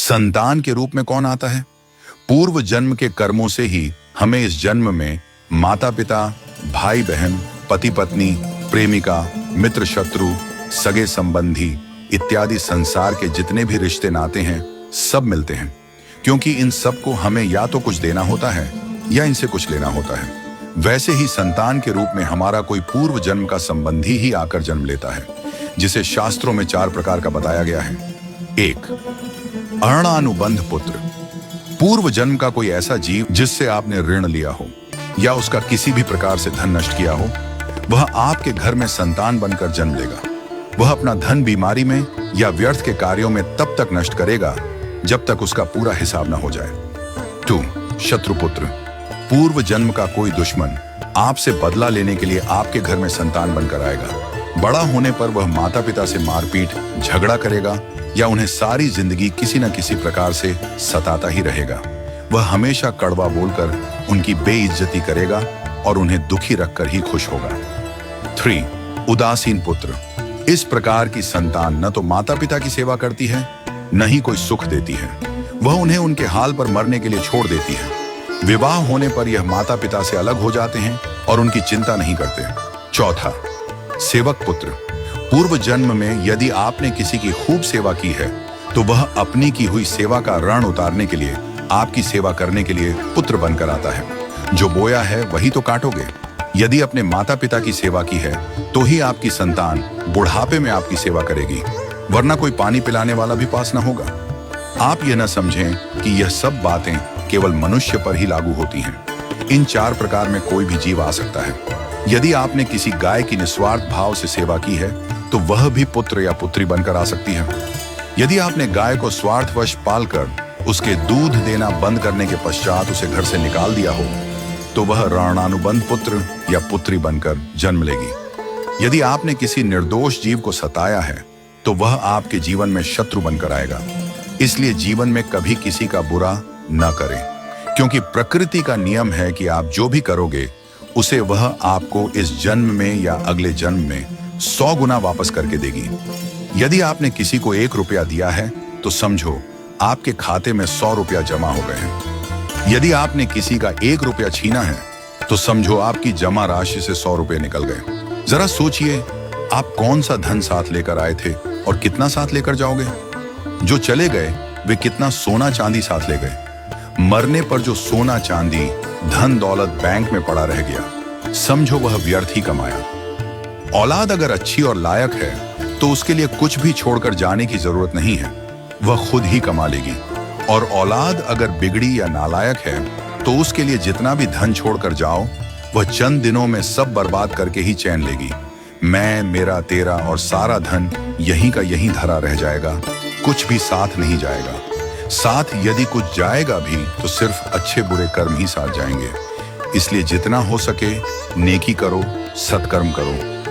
संतान के रूप में कौन आता है? पूर्व जन्म के कर्मों से ही हमें इस जन्म में माता पिता, भाई बहन, पति पत्नी, प्रेमिका, मित्र शत्रु, सगे संबंधी इत्यादि संसार के जितने भी रिश्ते नाते हैं सब मिलते हैं, क्योंकि इन सब को हमें या तो कुछ देना होता है या इनसे कुछ लेना होता है। वैसे ही संतान के रूप में हमारा कोई पूर्व जन्म का संबंधी ही आकर जन्म लेता है, जिसे शास्त्रों में 4 प्रकार का बताया गया है। 1. अणानुबंध पुत्र। पूर्व जन्म का कोई ऐसा जीव जिससे आपने ऋण लिया हो या उसका किसी भी प्रकार से धन नष्ट किया हो, वह आपके घर में संतान बनकर जन्म लेगा। वह अपना धन बीमारी में या व्यर्थ के कार्यों में तब तक नष्ट करेगा जब तक उसका पूरा हिसाब न हो जाए। 2. शत्रुपुत्र। पूर्व जन्म का कोई दुश्मन आपसे बदला लेने के लिए आपके घर में संतान बनकर आएगा। बड़ा होने पर वह माता पिता से मारपीट, झगड़ा करेगा या उन्हें सारी जिंदगी किसी न किसी प्रकार से सताता ही रहेगा। वह हमेशा कड़वा बोलकर उनकी बेइज्जती करेगा और उन्हें दुखी रखकर ही खुश होगा। 3. उदासीन पुत्र। इस प्रकार की संतान न तो माता पिता की सेवा करती है, न ही कोई सुख देती है। वह उन्हें उनके हाल पर मरने के लिए छोड़ देती है। विवाह होने पर यह माता पिता से अलग हो जाते हैं और उनकी चिंता नहीं करते। 4. सेवक पुत्र। पूर्व जन्म में यदि आपने किसी की खूब सेवा की है तो वह अपनी की हुई सेवा का ऋण उतारने के लिए आपकी सेवा करने के लिए पुत्र बनकर आता है। जो बोया है वही तो काटोगे। यदि अपने माता पिता की सेवा की है तो ही आपकी संतान बुढ़ापे में आपकी सेवा करेगी, वरना कोई पानी पिलाने वाला भी पास न होगा। आप यह न समझें कि यह सब बातें केवल मनुष्य पर ही लागू होती हैं। इन 4 प्रकार में कोई भी जीव आ सकता है। यदि आपने किसी गाय की निस्वार्थ भाव से सेवा की है तो वह भी पुत्र या पुत्री बनकर आ सकती है। यदि आपने गाय को स्वार्थवश पालकर उसके दूध देना बंद करने के पश्चात उसे घर से निकाल दिया हो तो वह ऋणानुबंध पुत्र या पुत्री बनकर जन्म लेगी। यदि आपने किसी निर्दोष जीव को सताया है तो वह आपके जीवन में शत्रु बनकर आएगा। इसलिए जीवन में कभी किसी का बुरा न करें, क्योंकि प्रकृति का नियम है कि आप जो भी करोगे उसे वह आपको इस जन्म में या अगले जन्म में 100 गुना वापस करके देगी। यदि आपने किसी को 1 रुपया दिया है तो समझो आपके खाते में 100 रुपया जमा हो गए हैं। यदि आपने किसी का 1 रुपया छीना है तो समझो आपकी जमा राशि से 100 रुपये निकल गए। जरा सोचिए, आप कौन सा धन साथ लेकर आए थे और कितना साथ लेकर जाओगे? जो चले गए वे कितना सोना चांदी साथ ले गए? मरने पर जो सोना चांदी धन दौलत बैंक में पड़ा रह गया, समझो वह व्यर्थ ही कमाया। औलाद अगर अच्छी और लायक है तो उसके लिए कुछ भी छोड़कर जाने की जरूरत नहीं है, वह खुद ही कमा लेगी। और औलाद अगर बिगड़ी या नालायक है तो उसके लिए जितना भी धन छोड़कर जाओ वह चंद दिनों में सब बर्बाद करके ही चैन लेगी। मैं, मेरा, तेरा और सारा धन यहीं का यहीं धरा रह जाएगा, कुछ भी साथ नहीं जाएगा। साथ यदि कुछ जाएगा भी तो सिर्फ अच्छे बुरे कर्म ही साथ जाएंगे। इसलिए जितना हो सके नेकी करो, सत्कर्म करो